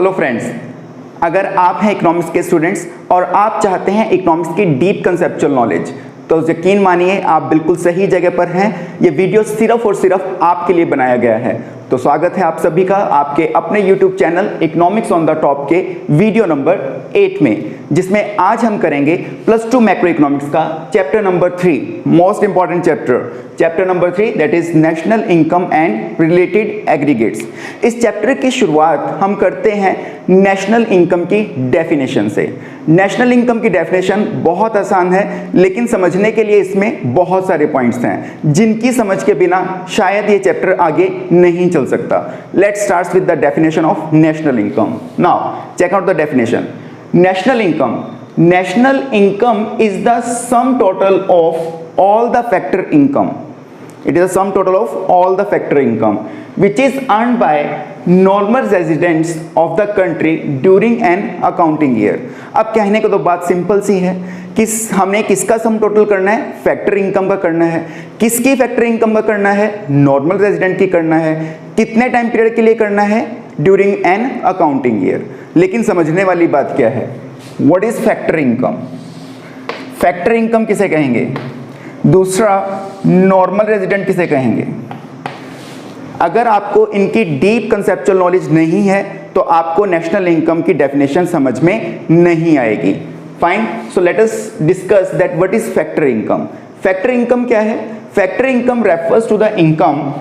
Hello friends, अगर आप हैं इकोनॉमिक्स के स्टूडेंट्स और आप चाहते हैं इकोनॉमिक्स की डीप कंसेप्चुअल नॉलेज, तो यकीन मानिए आप बिल्कुल सही जगह पर हैं। ये वीडियो सिर्फ और सिर्फ आपके लिए बनाया गया है। तो स्वागत है आप सभी का आपके अपने YouTube channel economics on the top के वीडियो नंबर 8 में, जिसमें आज हम करेंगे +2 मैक्रो इकोनॉमिक्स का chapter number 3, most important chapter number 3, that is national income and related aggregates. इस चैप्टर की शुरुआत हम करते हैं नेशनल इनकम की डेफिनेशन से। नेशनल इनकम की डेफिनेशन बहुत आसान है, लेकिन समझने के लिए इसमें बहुत सारे पॉइंट्स हैं जिनकी समझ के बिना शायद ये चैप्टर आगे नहीं चल सकता। Let's start with the definition of national income. Now check out the definition. National income is the sum total of all the factor income. It is the sum total of all the factor income which is earned by normal residents of the country during an accounting year। अब कहने को तो बात simple सी है कि हमने किसका sum total करना है, फैक्टर इनकम का करना है। किसकी फैक्टर इनकम का करना है, नॉर्मल रेजिडेंट की करना है। कितने टाइम पीरियड के लिए करना है, ड्यूरिंग एन अकाउंटिंग ईयर। लेकिन समझने वाली बात क्या है, what is factor income. Factor income किसे कहेंगे, दूसरा नॉर्मल रेजिडेंट किसे कहेंगे। अगर आपको इनकी डीप कंसेप्चुअल नॉलेज नहीं है तो आपको नेशनल इनकम की डेफिनेशन समझ में नहीं आएगी। Fine, so let us discuss that what is factor income. Factor income क्या है, factor income refers to the income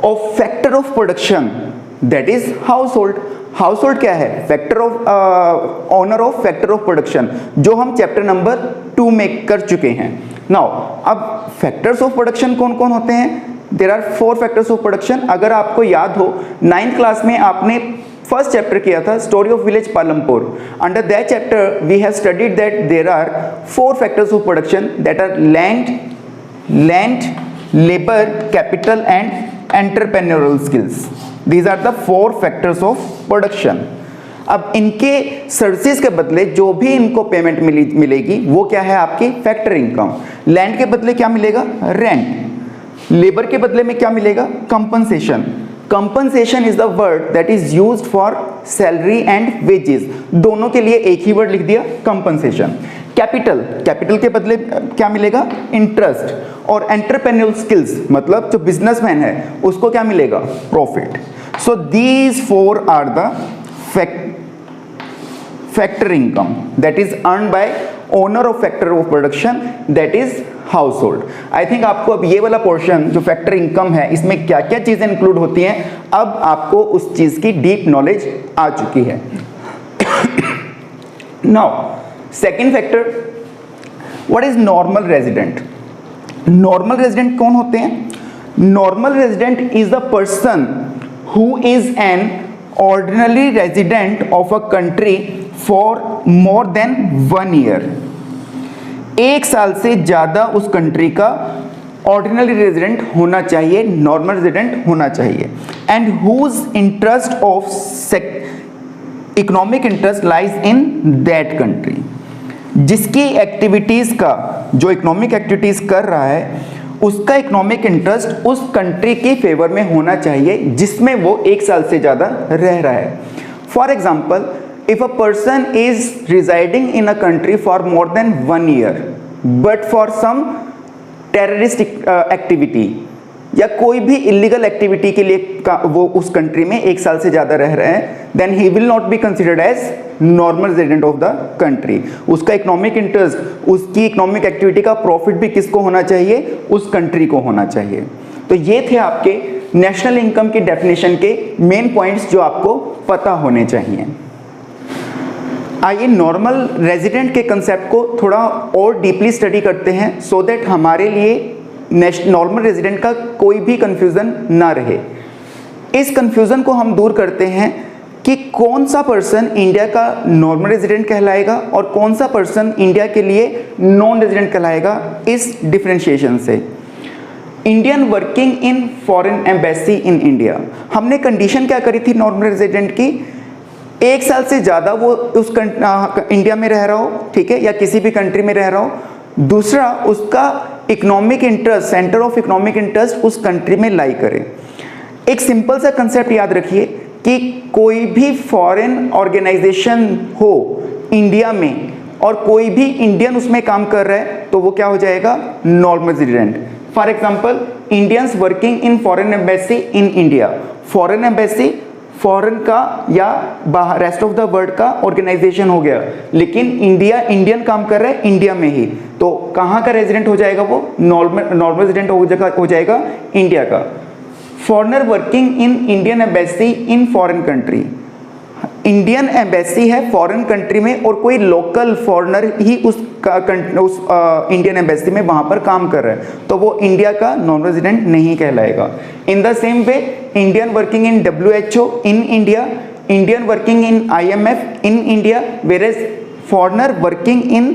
of factor of production that is household. Household क्या है, factor of owner of factor of production, जो हम chapter number 2 में कर चुके हैं। नाउ अब फैक्टर्स ऑफ प्रोडक्शन कौन कौन होते हैं, there are 4 factors of production. अगर आपको याद हो 9th क्लास में आपने फर्स्ट चैप्टर किया था story of village Palampur. Under that chapter we have studied that there are 4 factors of production that are land, labour, capital and entrepreneurial skills. These are the 4 factors of production. अब इनके services के बदले जो भी इनको payment मिलेगी वो क्या है, आपकी फैक्टर इनकम। लैंड के बदले क्या मिलेगा, रेंट। लेबर के बदले में क्या मिलेगा, compensation. Compensation is the word that is used for salary and wages. दोनों के लिए एक ही वर्ड लिख दिया, कंपनसेशन। कैपिटल के बदले क्या मिलेगा, इंटरेस्ट। और एंटरप्रेन्योरल स्किल्स मतलब जो बिजनेसमैन है उसको क्या मिलेगा, profit. So these 4 are the factor income that is earned by owner of factor of production that is household। I think आपको अब ये वाला पोर्शन जो फैक्टर इनकम है इसमें क्या क्या चीजें इंक्लूड होती हैं, अब आपको उस चीज की डीप नॉलेज आ चुकी है। Now second factor, what is normal resident. Normal resident कौन होते हैं, normal resident is the person who is an ordinary resident of a country for more than 1 year। 1 साल से ज्यादा उस कंट्री का ऑर्डिनरी रेजिडेंट होना चाहिए, नॉर्मल रेजिडेंट होना चाहिए। And whose interest of economic interest lies in that country. जिसकी एक्टिविटीज का, जो इकोनॉमिक एक्टिविटीज कर रहा है उसका इकोनॉमिक इंटरेस्ट उस कंट्री के फेवर में होना चाहिए जिसमें वो 1 साल से ज़्यादा रह रहा है। For example, if a person is residing in a country for more than 1 year but for some terroristic activity या कोई भी इलीगल एक्टिविटी के लिए वो उस कंट्री में 1 साल से ज़्यादा रह रहे हैं, then he will not be considered as normal resident of the country. उसका इकोनॉमिक इंटरेस्ट, उसकी इकोनॉमिक एक्टिविटी का प्रॉफिट भी किसको होना चाहिए, उस कंट्री को होना चाहिए। तो ये थे आपके नेशनल इनकम की डेफिनेशन के मेन पॉइंट्स जो आपको पता होने चाहिए। आइए नॉर्मल रेजिडेंट के कंसेप्ट को थोड़ा और डीपली स्टडी करते हैं सो दैट हमारे लिए नॉर्मल रेजिडेंट का कोई भी कंफ्यूजन ना रहे। इस कंफ्यूजन को हम दूर करते हैं कि कौन सा पर्सन इंडिया का नॉर्मल रेजिडेंट कहलाएगा और कौन सा पर्सन इंडिया के लिए नॉन रेजिडेंट कहलाएगा। इस डिफरेंशिएशन से Indian working in foreign embassy in India, हमने कंडीशन क्या करी थी नॉर्मल रेजिडेंट की, 1 साल से ज़्यादा वो उस इंडिया में रह रहा हो, ठीक है, या किसी भी कंट्री में रह रहा हो। दूसरा, उसका economic interest, centre of economic interest उस कंट्री में लाई करे। एक सिंपल सा कंसेप्ट याद रखिए कि कोई भी फॉरेन ऑर्गेनाइजेशन हो इंडिया में और कोई भी इंडियन उसमें काम कर रहा है तो वो क्या हो जाएगा, normal resident. For example, Indians working in foreign embassy in India. Foreign embassy foreign का या बाहर रेस्ट ऑफ द वर्ल्ड का ऑर्गेनाइजेशन हो गया, लेकिन इंडियन काम कर रहा है इंडिया में ही, तो कहाँ का रेजिडेंट हो जाएगा, वो नॉर्मल रेजिडेंट हो जाएगा इंडिया का। Foreigner working in Indian embassy in foreign country. Indian embassy है फॉरेन कंट्री में और कोई लोकल फॉरेनर ही उस इंडियन एम्बेसी में वहां पर काम कर रहा है, तो वो इंडिया का नॉन रेजिडेंट नहीं कहलाएगा। In the same way, Indian working in WHO in India, Indian working in IMF in India, whereas foreigner working in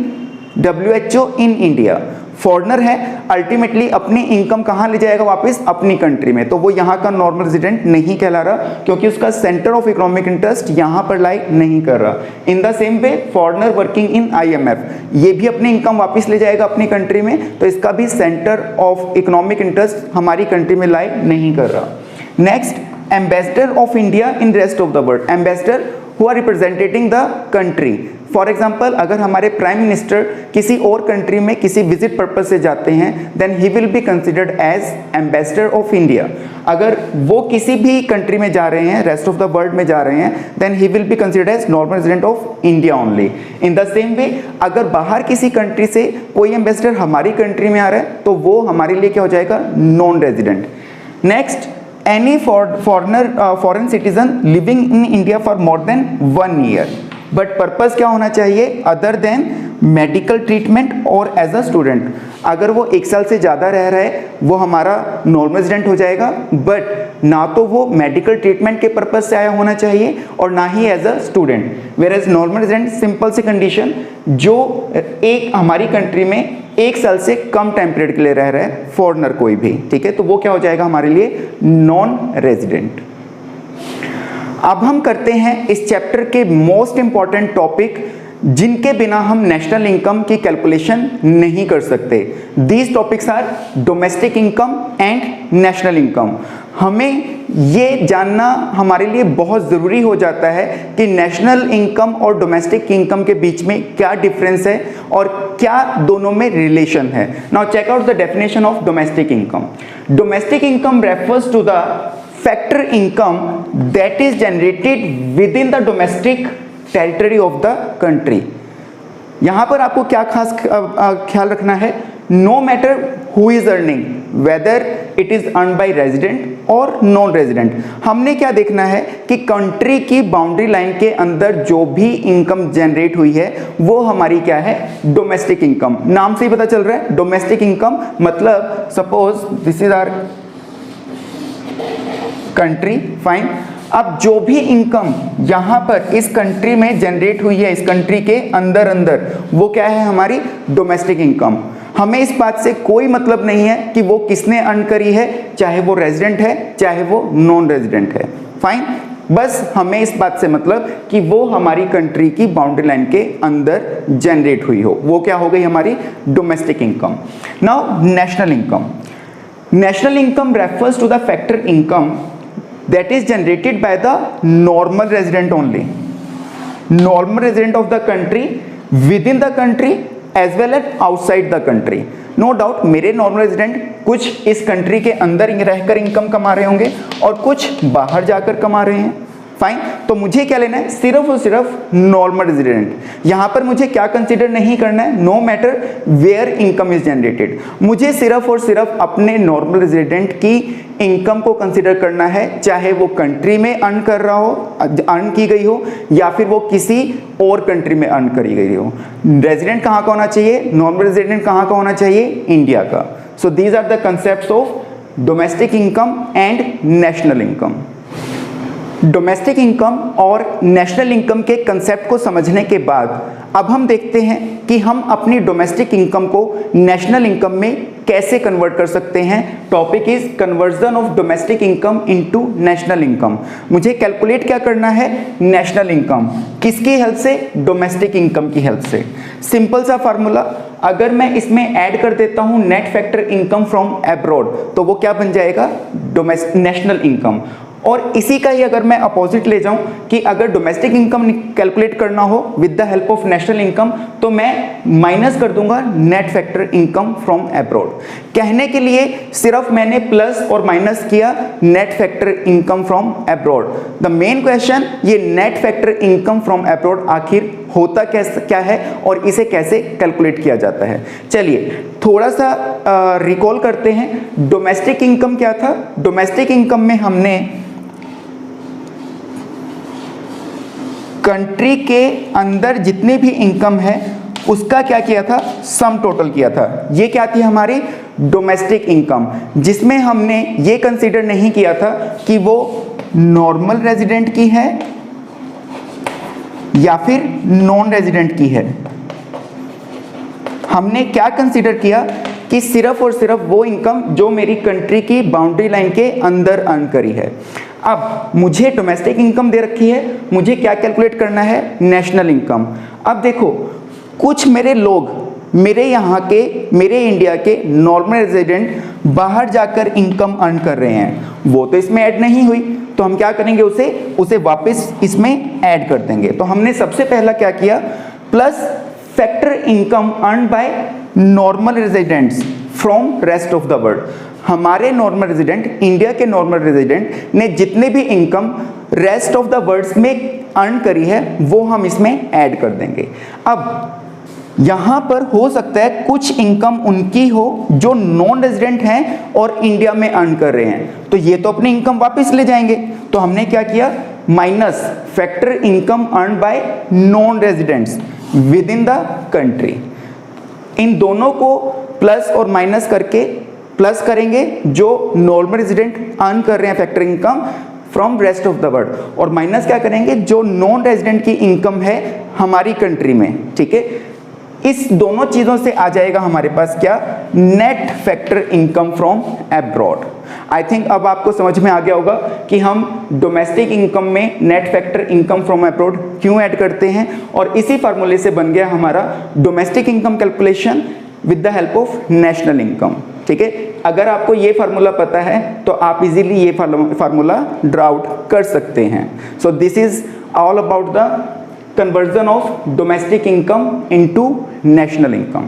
WHO in India. Foreigner है, अल्टीमेटली अपनी इनकम कहाँ ले जाएगा, वापस अपनी कंट्री में, तो वो यहाँ का नॉर्मल रेजिडेंट नहीं कहला रहा क्योंकि उसका सेंटर ऑफ इकोनॉमिक इंटरेस्ट यहाँ पर लाई नहीं कर रहा। इन the same way, foreigner working in IMF, ये भी अपनी इनकम वापस ले जाएगा अपनी कंट्री में, तो इसका भी सेंटर ऑफ इकोनॉमिक इंटरेस्ट हमारी कंट्री में लाई नहीं कर रहा। Next, ambassador of India in rest of the world. Ambassador who are representing the country. For example, अगर हमारे प्राइम मिनिस्टर किसी और कंट्री में किसी विजिट पर्पज से जाते हैं, then he will be considered as ambassador of India. अगर वो किसी भी कंट्री में जा रहे हैं, रेस्ट ऑफ द वर्ल्ड में जा रहे हैं, then he will be considered as normal resident of India only. In the same way, अगर बाहर किसी कंट्री से कोई एम्बेसडर हमारी कंट्री में आ रहा है तो वो हमारे लिए क्या हो जाएगा, non resident. Next, any foreign citizen living in India for more than 1 year, but purpose क्या होना चाहिए, अदर देन मेडिकल ट्रीटमेंट और एज अ स्टूडेंट। अगर वो 1 साल से ज़्यादा रह रहा है वो हमारा नॉर्मल रेजिडेंट हो जाएगा, बट ना तो वो मेडिकल ट्रीटमेंट के पर्पज से आया होना चाहिए और ना ही as a student. Whereas normal resident, simple सी कंडीशन, जो एक हमारी कंट्री में 1 साल से कम टाइम पीरियड के लिए रह रहा है, फॉरेनर कोई भी, ठीक है, तो वो क्या हो जाएगा हमारे लिए, नॉन रेजिडेंट। अब हम करते हैं इस चैप्टर के मोस्ट इंपॉर्टेंट टॉपिक जिनके बिना हम नेशनल इनकम की कैलकुलेशन नहीं कर सकते। These topics are domestic income and national income. हमें ये जानना हमारे लिए बहुत ज़रूरी हो जाता है कि नेशनल इनकम और डोमेस्टिक इनकम के बीच में क्या डिफरेंस है और क्या दोनों में रिलेशन है। Now check out the definition of domestic income. Domestic income refers to the factor income that is generated within the domestic territory of the country। यहां पर आपको क्या खास ख्याल रखना है, no matter who is earning, whether it is earn by resident और non resident. हमने क्या देखना है कि कंट्री की बाउंड्री लाइन के अंदर जो भी इनकम जनरेट हुई है वो हमारी क्या है, डोमेस्टिक इनकम। नाम से ही पता चल रहा है डोमेस्टिक इनकम, मतलब suppose this is our country, fine. अब जो भी इनकम यहां पर इस कंट्री में जनरेट हुई है, इस कंट्री के अंदर वो क्या है, हमारी डोमेस्टिक इनकम। हमें इस बात से कोई मतलब नहीं है कि वो किसने अर्न करी है, चाहे वो रेजिडेंट है चाहे वो नॉन रेजिडेंट है, फाइन। बस हमें इस बात से मतलब कि वो हमारी कंट्री की बाउंड्री लाइन के अंदर जनरेट हुई हो, वो क्या हो गई हमारी domestic income. Now national income. National income refers to the factor income that is generated by the normal resident only, normal resident of the country, within the country as well as outside the country। No doubt मेरे normal resident कुछ इस country के अंदर रहकर income कमा रहे होंगे और कुछ बाहर जाकर कमा रहे हैं, फाइन। तो मुझे क्या लेना है, सिर्फ और सिर्फ नॉर्मल रेजिडेंट। यहां पर मुझे क्या कंसीडर नहीं करना है, no matter where income is generated, मुझे सिर्फ और सिर्फ अपने नॉर्मल रेजिडेंट की इनकम को कंसीडर करना है, चाहे वो कंट्री में अर्न कर रहा हो, अर्न की गई हो, या फिर वो किसी और कंट्री में अर्न करी गई हो। रेजिडेंट कहाँ का होना चाहिए, नॉर्मल रेजिडेंट कहाँ का होना चाहिए, इंडिया का। So these are the concepts of domestic income and national income. Domestic income और नेशनल इनकम के कंसेप्ट को समझने के बाद अब हम देखते हैं कि हम अपनी डोमेस्टिक इनकम को नेशनल इनकम में कैसे कन्वर्ट कर सकते हैं। Topic is conversion of domestic income into national income. मुझे कैलकुलेट क्या करना है, नेशनल इनकम, किसकी हेल्प से, डोमेस्टिक इनकम की हेल्प से। सिंपल सा फार्मूला, अगर मैं इसमें ऐड कर देता हूं net factor income from abroad, तो वो क्या बन जाएगा, नेशनल इनकम। और इसी का ही अगर मैं अपोजिट ले जाऊं कि अगर डोमेस्टिक इनकम कैलकुलेट करना हो with the help of national income, तो मैं माइनस कर दूंगा net factor income from abroad. कहने के लिए सिर्फ मैंने प्लस और माइनस किया net factor income from abroad. The main question, ये net factor income from abroad आखिर होता क्या है और इसे कैसे कैलकुलेट किया जाता है। चलिए थोड़ा सा रिकॉल करते हैं। डोमेस्टिक इनकम क्या था? डोमेस्टिक इनकम में हमने कंट्री के अंदर जितने भी इनकम है उसका क्या किया था? सम टोटल किया था। ये क्या थी? हमारी डोमेस्टिक इनकम, जिसमें हमने ये कंसीडर नहीं किया था कि वो नॉर्मल रेजिडेंट की है या फिर नॉन रेजिडेंट की है। हमने क्या कंसीडर किया कि सिर्फ और सिर्फ वो इनकम जो मेरी कंट्री की बाउंड्री लाइन के अंदर अर्न करी है। अब मुझे डोमेस्टिक इनकम दे रखी है, मुझे क्या कैलकुलेट करना है? National income. अब देखो, कुछ मेरे लोग, मेरे यहाँ के, मेरे इंडिया के नॉर्मल रेजिडेंट बाहर जाकर इनकम अर्न कर रहे हैं, वो तो इसमें ऐड नहीं हुई, तो हम क्या करेंगे? उसे वापस इसमें ऐड कर देंगे। तो हमने सबसे पहला क्या किया? Plus factor income earn by normal residents from rest of the world. हमारे नॉर्मल रेजिडेंट, इंडिया के नॉर्मल रेजिडेंट ने जितने भी income rest of the world में अर्न करी है वो हम इसमें ऐड कर देंगे। अब यहाँ पर हो सकता है कुछ इनकम उनकी हो जो नॉन रेजिडेंट हैं और इंडिया में अर्न कर रहे हैं, तो ये तो अपनी इनकम वापस ले जाएंगे। तो हमने क्या किया? Minus factor income earn by non residents within the country. इन दोनों को प्लस और माइनस करके प्लस करेंगे जो नॉर्मल रेजिडेंट अर्न कर रहे हैं factor income from rest of the world, और माइनस क्या करेंगे? जो नॉन रेजिडेंट की इनकम है हमारी कंट्री में। ठीक है, इस दोनों चीजों से आ जाएगा हमारे पास क्या? Net factor income from abroad. I think अब आपको समझ में आ गया होगा कि हम डोमेस्टिक इनकम में net factor income from abroad क्यों ऐड करते हैं, और इसी फार्मूले से बन गया हमारा domestic income calculation with the help of national income. ठीक है, अगर आपको ये फार्मूला पता है तो आप इजीली ये फार्मूला ड्रा आउट कर सकते हैं। So this is all about the conversion of domestic income into national income.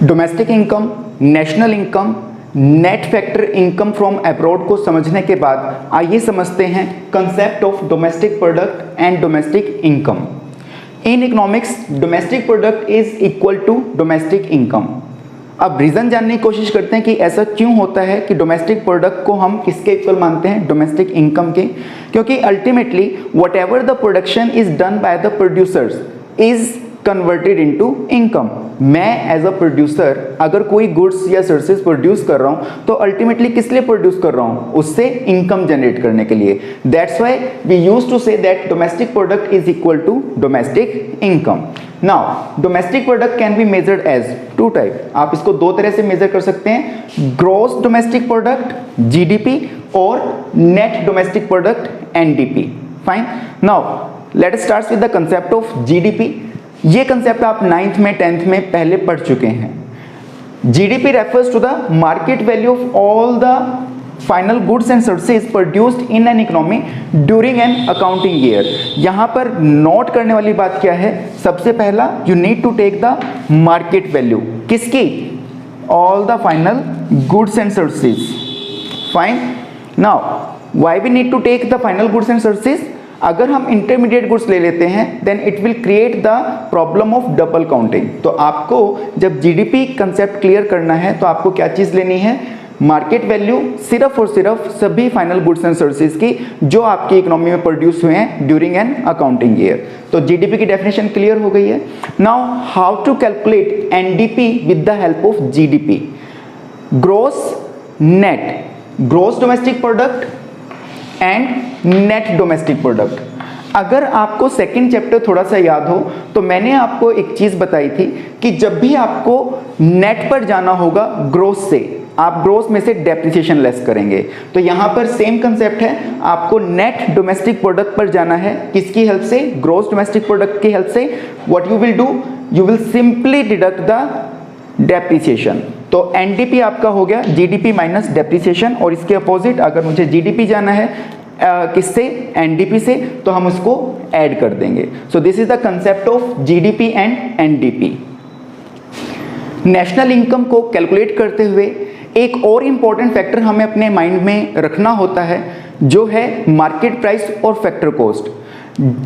Domestic income, national income, net factor income from abroad को समझने के बाद आइए समझते हैं concept of domestic product and domestic income. In economics domestic product is equal to domestic income. अब reason जानने की कोशिश करते हैं कि ऐसा क्यों होता है कि डोमेस्टिक प्रोडक्ट को हम किसके इक्वल मानते हैं? डोमेस्टिक इनकम के। क्योंकि ultimately what ever the production is done by the producers is converted into income. मैं एज अ प्रोड्यूसर अगर कोई गुड्स या सर्विसेज प्रोड्यूस कर रहा हूं तो अल्टीमेटली किस लिए प्रोड्यूस कर रहा हूं? उससे इनकम जनरेट करने के लिए। That's why we used to say that domestic product is equal to domestic income. Now domestic product can be measured as two type. आप इसको दो तरह से मेजर कर सकते हैं, ग्रॉस डोमेस्टिक प्रोडक्ट जीडीपी और net domestic product NDP. Fine, now let us start with the concept of GDP. ये कंसेप्ट आप 9th में 10th में पहले पढ़ चुके हैं। GDP refers to the market value of all the final goods and services produced in an economy during an accounting year. यहाँ पर नोट करने वाली बात क्या है? सबसे पहला, you need to take the market value. किसकी? All the final goods and services. Fine, now why we need to take the final goods and services? अगर हम इंटरमीडिएट गुड्स ले लेते हैं then it will create the problem of double counting. तो आपको जब GDP concept clear करना है तो आपको क्या चीज लेनी है? मार्केट वैल्यू सिर्फ और सिर्फ सभी फाइनल गुड्स एंड सर्विसेज की जो आपकी इकोनॉमी में प्रोड्यूस हुए हैं ड्यूरिंग एन अकाउंटिंग ईयर। तो जीडीपी की डेफिनेशन क्लियर हो गई है। Now how to calculate NDP with the help of GDP? Gross, net, gross domestic product and net domestic product. अगर आपको सेकंड चैप्टर थोड़ा सा याद हो तो मैंने आपको एक चीज बताई थी कि जब भी आपको नेट पर जाना होगा ग्रोस से, आप ग्रोस में से डेप्रिसिएशन लेस करेंगे। तो यहां पर सेम कंसेप्ट है, आपको नेट डोमेस्टिक प्रोडक्ट पर जाना है। किसकी हेल्प से? ग्रोस डोमेस्टिक प्रोडक्ट की हेल्प से। What you will do? You will simply deduct the depreciation. तो तो एनडीपी आपका हो गया जीडीपी माइनस डेप्रिसिएशन, और इसके अपोजिट अगर मुझे जीडीपी जाना है किससे, एनडीपी से, तो हम उसको ऐड कर देंगे। So this is the concept of GDP and NDP. National income को कैलकुलेट करते हुए एक और इंपॉर्टेंट फैक्टर हमें अपने माइंड में रखना होता है, जो है मार्केट प्राइस और फैक्टर कॉस्ट।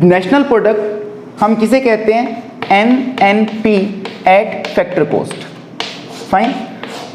नेशनल प्रोडक्ट हम किसे कहते हैं, NNP eight factor cost. Fine,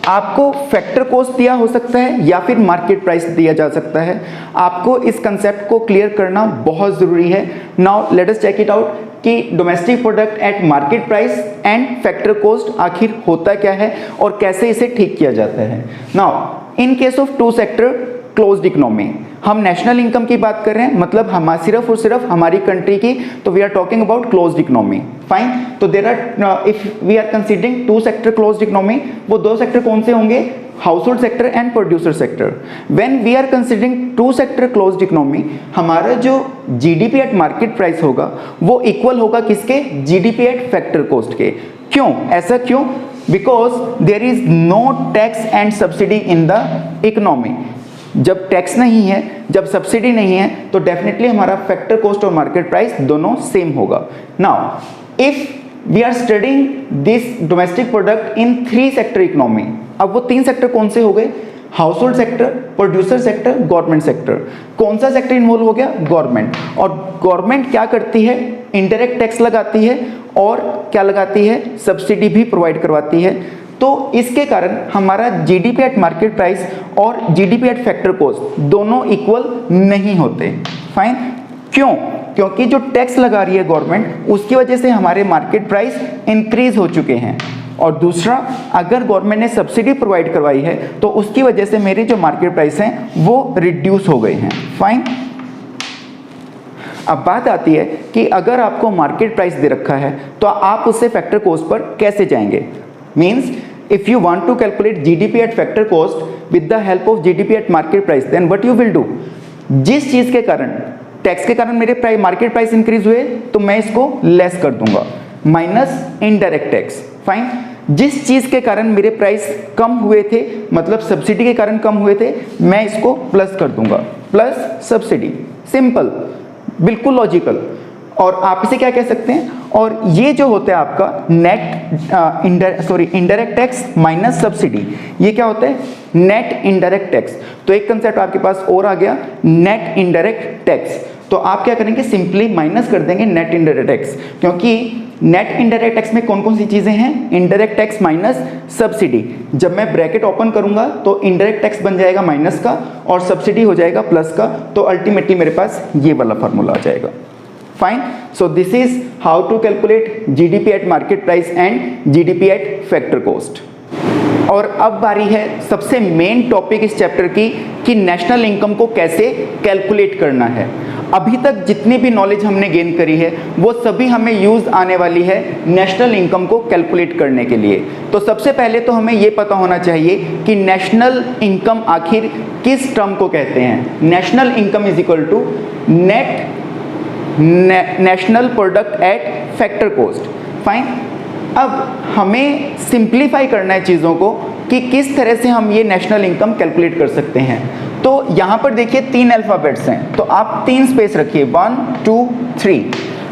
आपको फैक्टर कॉस्ट दिया हो सकता है या फिर मार्केट प्राइस दिया जा सकता है। आपको इस कंसेप्ट को क्लियर करना बहुत ज़रूरी है। Now let us check it out कि domestic product at market price and factor cost आखिर होता क्या है और कैसे इसे ठीक किया जाता है। Now in case of two sector closed economy, हम नेशनल इनकम की बात कर रहे हैं, मतलब हम सिर्फ और सिर्फ हमारी कंट्री की, तो we are talking about closed economy. Fine, तो there are if we are considering two sector closed economy, वो दो सेक्टर कौन से होंगे, household sector and producer sector. When we are considering two sector closed economy, हमारा जो GDP at market price होगा वो इक्वल होगा किसके, जीडीपी एट फैक्टर कॉस्ट के। क्यों, ऐसा क्यों, because there is no tax and subsidy in the economy. जब टैक्स नहीं है, जब सब्सिडी नहीं है, तो डेफिनेटली हमारा फैक्टर कॉस्ट और मार्केट प्राइस दोनों सेम होगा। Now if we are studying this domestic product in three sector economy, अब वो तीन सेक्टर कौन से हो गए, household sector, producer sector, government sector. कौन सा सेक्टर इन्वॉल्व हो गया, गवर्नमेंट। और गवर्नमेंट क्या करती है, इनडायरेक्ट टैक्स लगाती है और क्या लगाती है, सब्सिडी भी प्रोवाइड करवाती है। तो इसके कारण हमारा जीडीपी एट मार्केट प्राइस और जीडीपी एट फैक्टर कॉस्ट दोनों इक्वल नहीं होते। फाइन, क्यों, क्योंकि जो टैक्स लगा रही है गवर्नमेंट, उसकी वजह से हमारे मार्केट प्राइस इंक्रीज हो चुके हैं। और दूसरा, अगर गवर्नमेंट ने सब्सिडी प्रोवाइड करवाई है तो उसकी वजह से मेरे जो मार्केट प्राइस हैं वो रिड्यूस हो गए हैं। फाइन, अब बात आती है कि अगर आपको मार्केट प्राइस दे रखा है तो आप उससे फैक्टर कॉस्ट पर कैसे जाएंगे। Means if you want to calculate GDP at factor cost with the help of GDP at market price, then what you will do, जिस चीज के कारण, टैक्स के कारण मेरे मार्केट प्राइस इंक्रीज हुए तो मैं इसको लेस कर दूंगा, माइनस इनडायरेक्ट टैक्स। फाइन, जिस चीज के कारण मेरे प्राइस कम हुए थे, मतलब सब्सिडी के कारण कम हुए थे, मैं इसको प्लस कर दूंगा, प्लस सब्सिडी। सिंपल, बिल्कुल लॉजिकल। और आप इसे क्या कह सकते हैं, और ये जो होता है आपका net indirect tax minus subsidy, ये क्या होता है, नेट इनडायरेक्ट टैक्स। तो एक कंसेप्ट आपके पास और आ गया, नेट इनडायरेक्ट टैक्स। तो आप क्या करेंगे, सिंपली माइनस कर देंगे नेट इनडायरेक्ट टैक्स, क्योंकि नेट इनडायरेक्ट टैक्स में कौन कौन सी चीजें हैं, इनडायरेक्ट टैक्स माइनस सब्सिडी। जब मैं ब्रैकेट ओपन करूंगा तो इनडायरेक्ट टैक्स बन जाएगा माइनस का और सब्सिडी हो जाएगा प्लस का, तो अल्टीमेटली मेरे पास ये वाला फार्मूला आ जाएगा। Fine. So this is how to calculate GDP at market price and GDP at factor cost. और अब बारी है सबसे मेन टॉपिक इस चैप्टर की कि नेशनल इनकम को कैसे कैलकुलेट करना है। अभी तक जितनी भी नॉलेज हमने गेन करी है वो सभी हमें यूज आने वाली है नेशनल इनकम को कैलकुलेट करने के लिए। तो सबसे पहले तो हमें ये पता होना चाहिए कि नेशनल इनकम आखिर किस टर्म को कहते हैं। National income is equal to net national product at factor cost. Fine, अब हमें सिंप्लीफाई करना है चीज़ों को कि किस तरह से हम ये नेशनल इनकम कैलकुलेट कर सकते हैं। तो यहाँ पर देखिए 3 अल्फ़ाबेट्स हैं, तो आप 3 स्पेस रखिए, 1 2 3।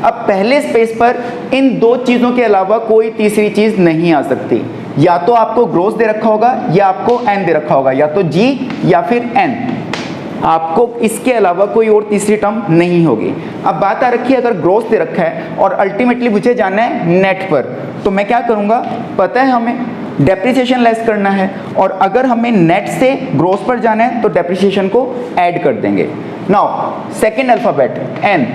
अब पहले स्पेस पर इन दो चीज़ों के अलावा कोई तीसरी चीज़ नहीं आ सकती। या तो आपको ग्रोस दे रखा होगा या आपको एन दे रखा होगा, या तो जी या फिर एन, आपको इसके अलावा कोई और तीसरी टर्म नहीं होगी। अब बात आ रखी है अगर ग्रोस दे रखा है और अल्टीमेटली मुझे जाना है नेट पर, तो मैं क्या करूँगा, पता है हमें डेप्रिसिएशन लेस करना है, और अगर हमें नेट से ग्रोस पर जाना है तो डेप्रिसिएशन को ऐड कर देंगे। नाउ सेकेंड अल्फ़ाबेट एन,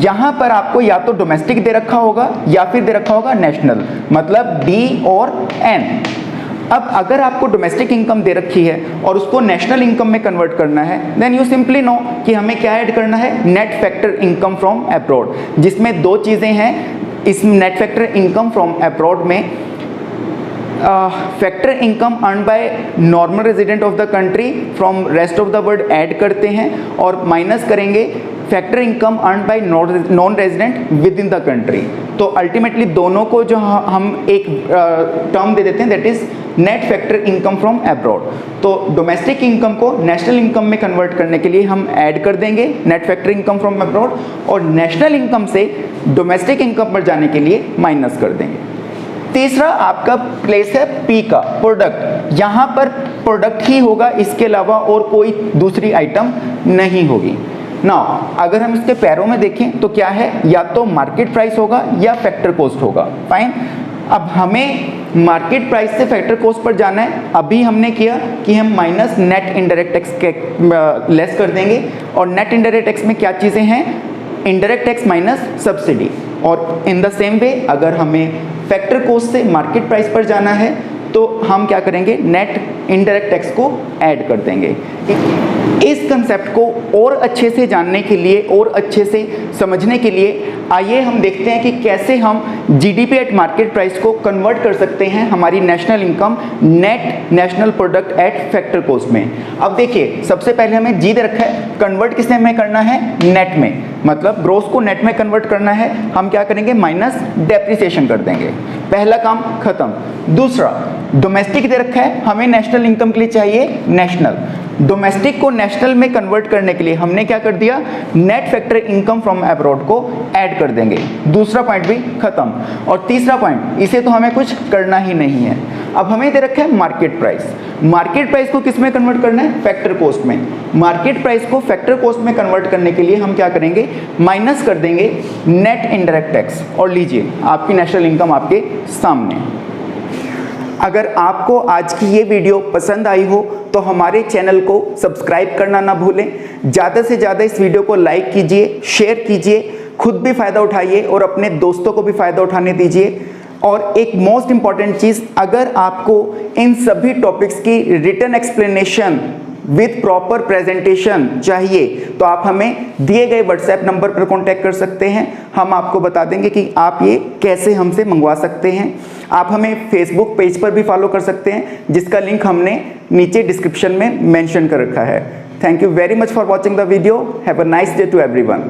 यहाँ पर आपको या तो डोमेस्टिक दे रखा होगा या फिर दे रखा होगा नेशनल, मतलब डी और एन। अब अगर आपको डोमेस्टिक इनकम दे रखी है और उसको नेशनल इनकम में कन्वर्ट करना है, देन यू सिंपली नो कि हमें क्या ऐड करना है, net factor income from abroad, जिसमें दो चीज़ें हैं। इस net factor income from abroad में factor income earn by normal resident of the country from rest of the world add करते हैं और माइनस करेंगे factor income earn by non resident within the country. तो ultimately दोनों को जो हम एक टर्म दे देते हैं, that is net factor income from abroad. तो डोमेस्टिक इनकम को नेशनल इनकम में कन्वर्ट करने के लिए हम ऐड कर देंगे net factor income from abroad, और नेशनल इनकम से डोमेस्टिक इनकम पर जाने के लिए माइनस कर देंगे। तीसरा आपका प्लेस है पी का, प्रोडक्ट। यहाँ पर प्रोडक्ट ही होगा, इसके अलावा और कोई दूसरी आइटम नहीं होगी। नाउ अगर हम इसके पैरों में देखें तो क्या है, या तो मार्केट प्राइस होगा या फैक्टर कॉस्ट होगा। फाइन, अब हमें मार्केट प्राइस से फैक्टर कॉस्ट पर जाना है। अभी हमने किया कि हम माइनस नेट इनडायरेक्ट टैक्स के लेस कर देंगे, और नेट इनडायरेक्ट टैक्स में क्या चीज़ें हैं, इनडायरेक्ट टैक्स माइनस सब्सिडी। और इन द सेम वे अगर हमें फैक्टर कॉस्ट से मार्केट प्राइस पर जाना है तो हम क्या करेंगे, नेट इनडायरेक्ट टैक्स को ऐड कर देंगे। इस कंसेप्ट को और अच्छे से जानने के लिए और अच्छे से समझने के लिए आइए हम देखते हैं कि कैसे हम जीडीपी एट मार्केट प्राइस को कन्वर्ट कर सकते हैं हमारी national income net national product at factor cost में। अब देखिए, सबसे पहले हमें जी दे रखा है, कन्वर्ट किसमें में करना है, नेट में, मतलब ग्रोस को नेट में कन्वर्ट करना है। हम क्या करेंगे, माइनस डेप्रिसिएशन कर देंगे, पहला काम खत्म। दूसरा, डोमेस्टिक दे रखा है, हमें नेशनल इनकम के लिए चाहिए नेशनल। डोमेस्टिक को नेशनल में कन्वर्ट करने के लिए हमने क्या कर दिया, net factor income from abroad को ऐड कर देंगे। दूसरा पॉइंट भी खत्म। और तीसरा पॉइंट, इसे तो हमें कुछ करना ही नहीं है। अब हमें दे रखा है मार्केट प्राइस। मार्केट प्राइस को किस में कन्वर्ट करना है, फैक्टर कॉस्ट में। मार्केट प्राइस को फैक्टर कॉस्ट में कन्वर्ट करने के लिए हम क्या करेंगे, माइनस कर देंगे नेट इनडायरेक्ट टैक्स। और लीजिए आपकी नेशनल इनकम आपके सामने। अगर आपको आज की ये वीडियो पसंद आई हो तो हमारे चैनल को सब्सक्राइब करना ना भूलें। ज़्यादा से ज़्यादा इस वीडियो को लाइक कीजिए, शेयर कीजिए, खुद भी फ़ायदा उठाइए और अपने दोस्तों को भी फ़ायदा उठाने दीजिए। और एक मोस्ट इम्पॉर्टेंट चीज़, अगर आपको इन सभी टॉपिक्स की written explanation with proper presentation चाहिए तो आप हमें दिए गए व्हाट्सएप नंबर पर कांटेक्ट कर सकते हैं। हम आपको बता देंगे कि आप ये कैसे हमसे मंगवा सकते हैं। आप हमें फेसबुक पेज पर भी फॉलो कर सकते हैं, जिसका लिंक हमने नीचे डिस्क्रिप्शन में मेंशन कर रखा है। Thank you very much for watching the video. Have a nice day to everyone.